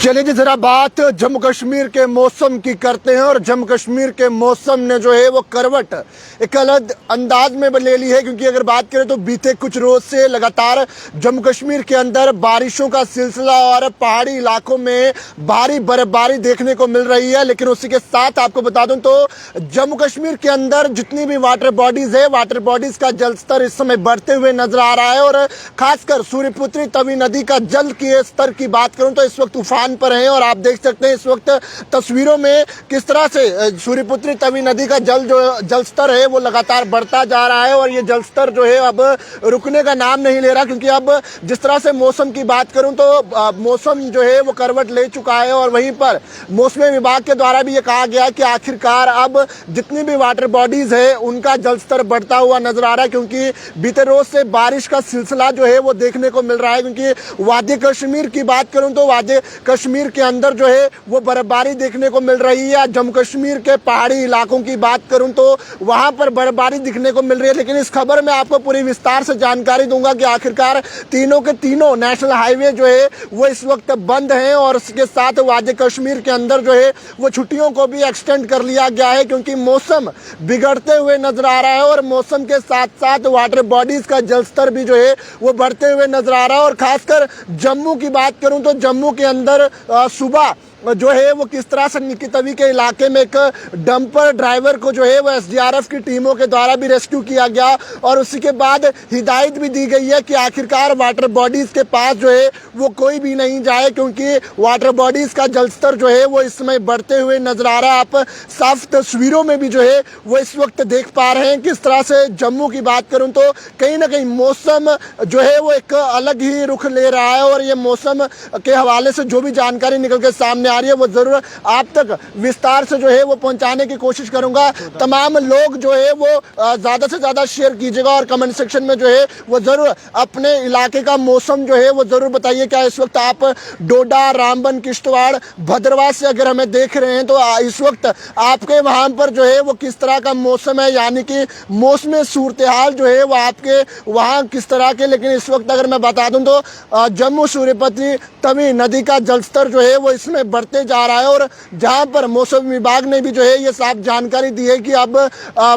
चलिए जी जरा बात जम्मू कश्मीर के मौसम की करते हैं। और जम्मू कश्मीर के मौसम ने जो है वो करवट एक अलग अंदाज में ले ली है, क्योंकि अगर बात करें तो बीते कुछ रोज से लगातार जम्मू कश्मीर के अंदर बारिशों का सिलसिला और पहाड़ी इलाकों में भारी बर्फबारी देखने को मिल रही है। लेकिन उसी के साथ आपको बता दूं तो जम्मू कश्मीर के अंदर जितनी भी वाटर बॉडीज है, वाटर बॉडीज का जल स्तर इस समय बढ़ते हुए नजर आ रहा है। और खासकर सूर्यपुत्री तवी नदी का जल के स्तर की बात करूं तो इस वक्त उफान पर हैं। और आप देख सकते हैं इस वक्त तस्वीरों में किस तरह से सूर्यपुत्री तवी नदी का जल स्तर है वो लगातार बढ़ता जा रहा है। और ये जल स्तर जो है अब रुकने का नाम नहीं ले रहा, क्योंकि अब जिस तरह से मौसम की बात करूं तो मौसम जो है वो करवट ले चुका है। और वहीं पर मौसम विभाग के द्वारा भी ये कहा गया कि आखिरकार अब जितनी भी वाटर बॉडीज है उनका जल स्तर बढ़ता हुआ नजर आ रहा है, क्योंकि बीते रोज से बारिश का सिलसिला जो है वो देखने को मिल रहा है। क्योंकि वादी कश्मीर की बात करूं तो वादी कश्मीर के अंदर जो है वो बर्फबारी देखने को मिल रही है। जम्मू कश्मीर के पहाड़ी इलाकों की बात करूं तो वहां पर बर्फबारी दिखने को मिल रही है। लेकिन इस खबर में आपको पूरी विस्तार से जानकारी दूंगा कि आखिरकार तीनों के तीनों नेशनल हाईवे जो है वो इस वक्त बंद हैं। और इसके साथ वादी कश्मीर के अंदर जो है वो छुट्टियों को भी एक्सटेंड कर लिया गया है, क्योंकि मौसम बिगड़ते हुए नजर आ रहा है। और मौसम के साथ साथ वाटर बॉडीज का जल स्तर भी जो है वो बढ़ते हुए नजर आ रहा है। और खासकर जम्मू की बात करूं तो जम्मू के अंदर सुबह जो है वो किस तरह से निकी तवी के इलाके में एक डंपर ड्राइवर को जो है वो एसडीआरएफ की टीमों के द्वारा भी रेस्क्यू किया गया। और उसी के बाद हिदायत भी दी गई है कि आखिरकार वाटर बॉडीज के पास जो है वो कोई भी नहीं जाए, क्योंकि वाटर बॉडीज का जलस्तर जो है वो इस समय बढ़ते हुए नजर आ रहा है। आप साफ तस्वीरों में भी जो है वो इस वक्त देख पा रहे हैं किस तरह से जम्मू की बात करूं तो कहीं ना कहीं मौसम जो है वो एक अलग ही रुख ले रहा है। और ये मौसम के हवाले से जो भी जानकारी निकल के सामने आ रही है वो जरूर आप तक विस्तार से जो है वो पहुंचाने की कोशिश करूंगा। तमाम लोग जो है वो ज्यादा से ज्यादा शेयर कीजिएगा और कमेंट सेक्शन में जो है वो जरूर अपने इलाके का मौसम जो है वो जरूर बताइए। क्या इस वक्त आप डोडा, रामबन, किश्तवाड़, भद्रवाह से अगर हमें देख रहे हैं तो इस वक्त आपके वहां पर जो है वो किस तरह का मौसम है, यानी कि मौसमी सूरत हाल जो है वो आपके वहां किस तरह के। लेकिन इस वक्त अगर मैं बता दूं तो जम्मू सूर्यपुत्री तवी नदी का जलस्तर जो है वो इसमें बढ़ते जा रहा है। और जहां पर मौसम विभाग ने भी जो है ये साफ जानकारी दी है कि अब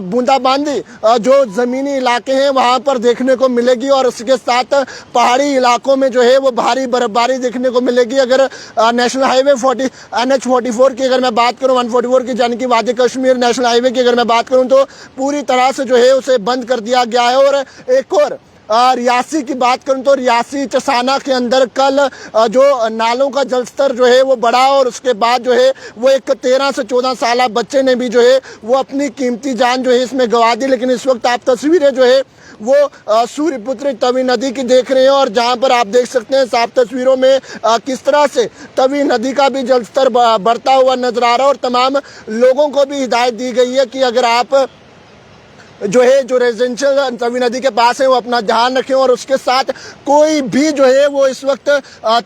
बूंदाबांदी जो जमीनी इलाके हैं वहां पर देखने को मिलेगी। और उसके साथ पहाड़ी इलाकों में जो है वो भारी बर्फबारी देखने को मिलेगी। अगर नेशनल हाईवे NH 44 की अगर मैं बात करूं, 144 की यानी कि वादी कश्मीर नेशनल हाईवे की अगर मैं बात करूं तो पूरी तरह से जो है उसे बंद कर दिया गया है। और एक और रियासी की बात करूं तो रियासी चसाना के अंदर कल जो नालों का जलस्तर जो है वो बढ़ा। और उसके बाद जो है वो एक 13 से 14 साल बच्चे ने भी जो है वो अपनी कीमती जान जो है इसमें गंवा दी। लेकिन इस वक्त आप तस्वीरें जो है वो सूर्यपुत्री तवी नदी की देख रहे हैं। और जहां पर आप देख सकते हैं साफ तस्वीरों में किस तरह से तवी नदी का भी जलस्तर बढ़ता हुआ नजर आ रहा है। और तमाम लोगों को भी हिदायत दी गई है कि अगर आप जो है जो रेजिडेंशियल तवी नदी के पास है वो अपना ध्यान रखें। और उसके साथ कोई भी जो है वो इस वक्त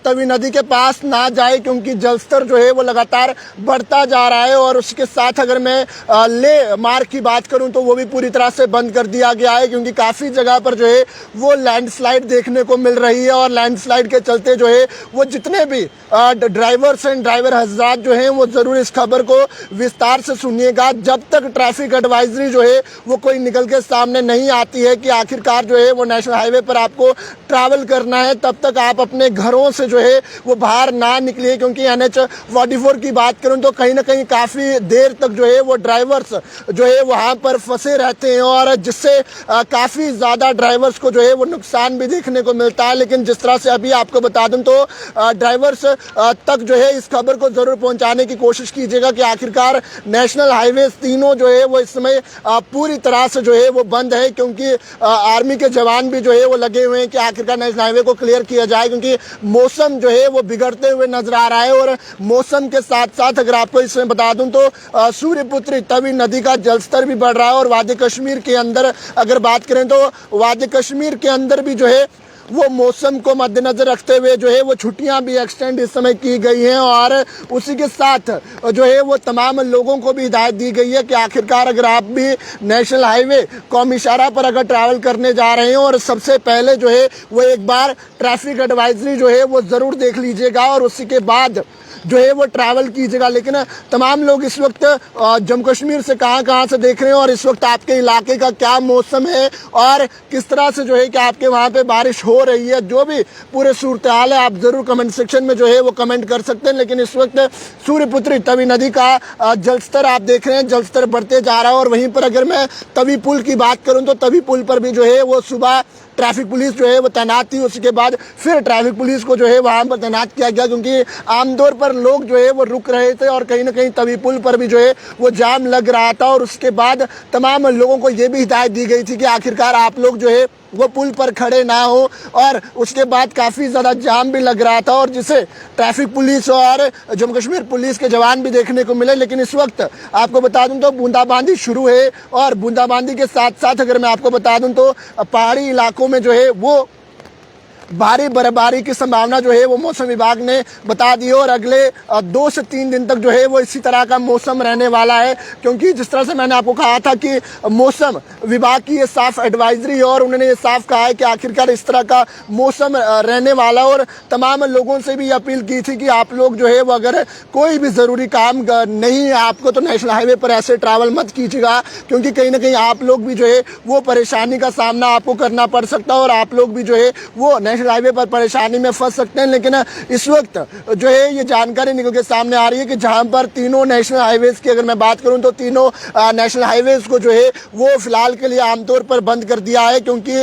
तवी नदी के पास ना जाए, क्योंकि जलस्तर जो है वो लगातार बढ़ता जा रहा है। और उसके साथ अगर मैं ले मार्ग की बात करूं तो वो भी पूरी तरह से बंद कर दिया गया है, क्योंकि काफ़ी जगह पर जो है वो लैंडस्लाइड देखने को मिल रही है। और लैंडस्लाइड के चलते जो है वो जितने भी ड्राइवर्स एंड ड्राइवर हजरात जो हैं वो ज़रूर इस खबर को विस्तार से सुनिएगा। जब तक ट्रैफिक एडवाइजरी जो है वो कोई निकल के सामने नहीं आती है कि आखिरकार जो है वो नेशनल हाईवे पर आपको ट्रैवल करना है, तब तक आप अपने घरों से जो है वो बाहर ना निकलिए। क्योंकि NH 44 की बात करूं तो कहीं ना कहीं काफ़ी देर तक जो है वो ड्राइवर्स जो है वहाँ पर फंसे रहते हैं, और जिससे काफ़ी ज़्यादा ड्राइवर्स को जो है वो नुकसान भी देखने को मिलता है। लेकिन जिस तरह से अभी आपको बता दूं तो ड्राइवर्स तक जो है इस खबर को ज़रूर पहुँचाने की कोशिश कीजिएगा कि आखिरकार नेशनल हाईवे तीनों जो है वो इस समय पूरी तरह से जो है वो बंद है, क्योंकि आर्मी के जवान भी जो है वो लगे हुए हैं कि आखिरकार नेशनल हाईवे को क्लियर किया जाए, क्योंकि मौसम जो है वो बिगड़ते हुए नजर आ रहा है। और मौसम के साथ साथ अगर आपको इसमें बता दूं तो सूर्यपुत्री तवी नदी का जलस्तर भी बढ़ रहा है। और वादी कश्मीर के अंदर अगर बात करें तो वादी कश्मीर के अंदर भी जो है वो मौसम को मद्देनजर रखते हुए जो है वो छुट्टियां भी एक्सटेंड इस समय की गई हैं। और उसी के साथ जो है वो तमाम लोगों को भी हिदायत दी गई है कि आखिरकार अगर आप भी नेशनल हाईवे कौमी इशारा पर अगर ट्रैवल करने जा रहे हैं और सबसे पहले जो है वो एक बार ट्रैफिक एडवाइजरी जो है वो ज़रूर देख लीजिएगा। और उसी के बाद जो है वो ट्रैवल कीजिएगा। लेकिन तमाम लोग इस वक्त जम्मू कश्मीर से कहाँ से देख रहे हैं और इस वक्त आपके इलाके का क्या मौसम है और किस तरह से जो है कि आपके वहाँ पे बारिश हो रही है, जो भी पूरे सूरत हाल है आप ज़रूर कमेंट सेक्शन में जो है वो कमेंट कर सकते हैं। लेकिन इस वक्त सूर्यपुत्री तवी नदी का जलस्तर आप देख रहे हैं, जलस्तर बढ़ते जा रहा है। और वहीं पर अगर मैं तवी पुल की बात करूं तो तवी पुल पर भी जो है वो सुबह ट्रैफिक पुलिस जो है वो तैनात थी, उसके बाद फिर ट्रैफिक पुलिस को जो है वहाँ पर तैनात किया गया, क्योंकि आमतौर पर लोग जो है वो रुक रहे थे और कहीं ना कहीं तवी पुल पर भी जो है वो जाम लग रहा था। और उसके बाद तमाम लोगों को ये भी हिदायत दी गई थी कि आखिरकार आप लोग जो है वो पुल पर खड़े ना हो। और उसके बाद काफ़ी ज़्यादा जाम भी लग रहा था और जिसे ट्रैफिक पुलिस और जम्मू कश्मीर पुलिस के जवान भी देखने को मिले। लेकिन इस वक्त आपको बता दूं तो बूंदाबांदी शुरू है और बूंदाबांदी के साथ साथ अगर मैं आपको बता दूं तो पहाड़ी इलाकों में जो है वो भारी बर्फबारी की संभावना जो है वो मौसम विभाग ने बता दी है। और अगले 2 से 3 दिन तक जो है वो इसी तरह का मौसम रहने वाला है, क्योंकि जिस तरह से मैंने आपको कहा था कि मौसम विभाग की ये साफ एडवाइजरी है और उन्होंने ये साफ कहा है कि आखिरकार इस तरह का मौसम रहने वाला। और तमाम लोगों से भी अपील की थी कि आप लोग जो है वो अगर कोई भी ज़रूरी काम नहीं है आपको तो नेशनल हाईवे पर ऐसे ट्रैवल मत कीजिएगा, क्योंकि कहीं ना कहीं आप लोग भी जो है वो परेशानी का सामना आपको करना पड़ सकता है और आप लोग भी जो है वो नेशनल हाईवे पर परेशानी में फंस सकते हैं। लेकिन इस वक्त जो है ये जानकारी निकल के सामने आ रही है कि जहां पर तीनों नेशनल हाईवेज की अगर मैं बात करूं तो तीनों नेशनल हाईवेज को जो है वो फिलहाल के लिए आमतौर पर बंद कर दिया है, क्योंकि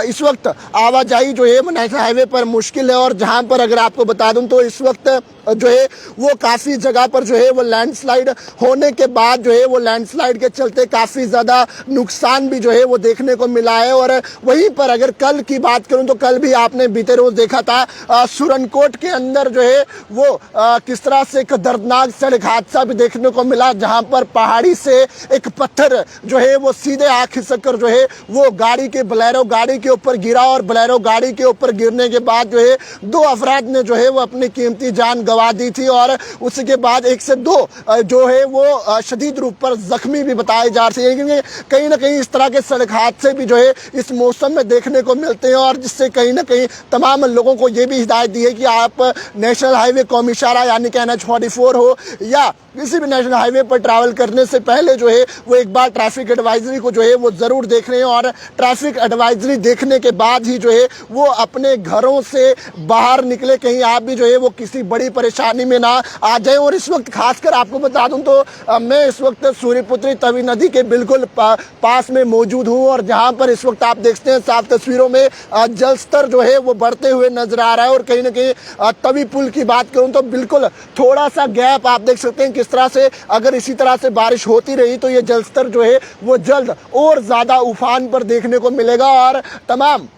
इस वक्त आवाजाही जो है नेशनल हाईवे पर मुश्किल है। और जहां पर अगर आपको बता दूं तो इस वक्त जो है वो काफ़ी जगह पर जो है वो लैंडस्लाइड होने के बाद जो है वो लैंडस्लाइड के चलते काफ़ी ज़्यादा नुकसान भी जो है वो देखने को मिला है। और वहीं पर अगर कल की बात करूं तो कल भी आपने बीते रोज देखा था सुरनकोट के अंदर जो है वो किस तरह से एक दर्दनाक सड़क हादसा भी देखने को मिला, जहां पर पहाड़ी से एक पत्थर जो है वो सीधे आ खिसक कर जो है वो गाड़ी के बोलेरो गाड़ी के ऊपर गिरा और बोलेरो गाड़ी के ऊपर गिरने के बाद जो है 2 अफराद ने जो है वो अपनी कीमती जान गंवा दी थी। और उसके बाद 1 से 2 जो है वो शदीद रूप पर जख्मी भी बताए जा रहे हैं। लेकिन कहीं ना कहीं इस तरह के सड़क हादसे भी जो है इस मौसम में देखने को मिलते हैं और जिससे कहीं ना कहीं तमाम लोगों को ये भी हिदायत दी है कि आप नेशनल हाईवे कौमी इशारा यानी कि NH-44 हो या किसी भी नेशनल हाईवे पर ट्रैवल करने से पहले जो है वो एक बार ट्रैफिक एडवाइजरी को जो है वो ज़रूर देख रहे हैं और ट्रैफिक एडवाइजरी देखने के बाद ही जो है वो अपने घरों से बाहर निकले, कहीं आप भी जो है वो किसी बड़ी परेशानी में ना आ जाए। और इस वक्त खासकर आपको बता दूं तो मैं इस वक्त सूर्यपुत्री तवी नदी के बिल्कुल पास में मौजूद हूं और जहां पर इस वक्त आप देखते हैं साफ तस्वीरों में जल स्तर जो है वो बढ़ते हुए नजर आ रहा है। और कहीं ना कहीं तवी पुल की बात करूं तो बिल्कुल थोड़ा सा गैप आप देख सकते हैं किस तरह से अगर इसी तरह से बारिश होती रही तो ये जल स्तर जो है वो जल्द और ज्यादा उफान पर देखने को मिलेगा। और तमाम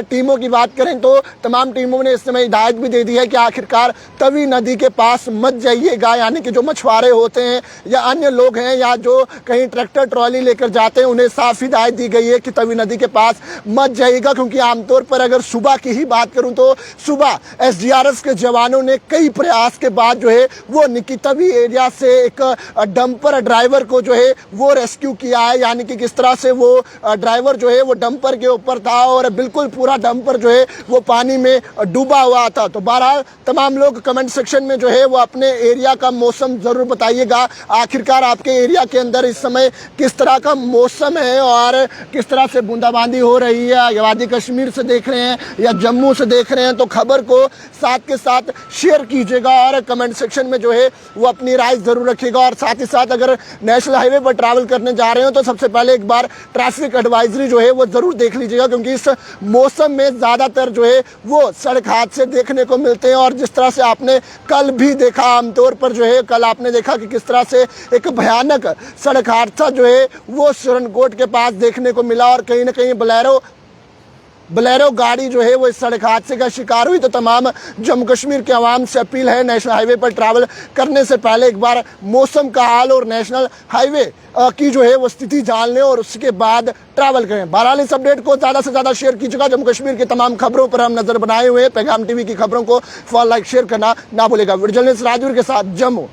टीमों की बात करें तो तमाम टीमों ने इस समय हिदायत भी दे दी है कि आखिरकार तवी नदी के पास मत जाइएगा, यानी कि जो मछुआरे होते हैं या अन्य लोग हैं या जो कहीं ट्रैक्टर ट्रॉली लेकर जाते हैं उन्हें साफ हिदायत दी गई है कि तवी नदी के पास मत जाइएगा। क्योंकि आमतौर पर अगर सुबह की ही बात करूं तो सुबह SDRF के जवानों ने कई प्रयास के बाद जो है वो निकी तवी एरिया से एक डंपर ड्राइवर को जो है वो रेस्क्यू किया है, यानी कि किस तरह से वो ड्राइवर जो है वो डंपर के ऊपर था और बिल्कुल पूरा डंपर जो है वो पानी में डूबा हुआ था। तो बहरहाल तमाम लोग कमेंट सेक्शन में जो है वो अपने एरिया का मौसम जरूर बताइएगा, आखिरकार आपके एरिया के अंदर इस समय किस तरह का मौसम है और किस तरह से बूंदाबांदी हो रही है। या वादी कश्मीर से देख रहे हैं या जम्मू से देख रहे हैं तो खबर को साथ के साथ शेयर कीजिएगा और कमेंट सेक्शन में जो है वो अपनी राय जरूर रखिएगा। और साथ ही साथ अगर नेशनल हाईवे पर ट्रैवल करने जा रहे हो तो सबसे पहले एक बार ट्रैफिक एडवाइजरी जो है वो जरूर देख लीजिएगा, क्योंकि इस मौसम में ज्यादातर जो है वो सड़क हादसे देखने को मिलते हैं। और जिस तरह से आपने कल भी देखा, आमतौर पर जो है कल आपने देखा कि किस तरह से एक भयानक सड़क हादसा जो है वो सुरनकोट के पास देखने को मिला और कहीं ना कहीं बोलेरो गाड़ी जो है वो इस सड़क हादसे का शिकार हुई। तो तमाम जम्मू कश्मीर के आवाम से अपील है नेशनल हाईवे पर ट्रैवल करने से पहले एक बार मौसम का हाल और नेशनल हाईवे की जो है वो स्थिति जान लें और उसके बाद ट्रैवल करें। बहरहाल इस अपडेट को ज़्यादा से ज़्यादा शेयर कीजिएगा। जम्मू कश्मीर की तमाम खबरों पर हम नजर बनाए हुए हैं। पैगाम TV की खबरों को फॉलो लाइक शेयर करना ना भूलेगा। वीडियो जर्नलिस्ट राजवीर के साथ जम्मू।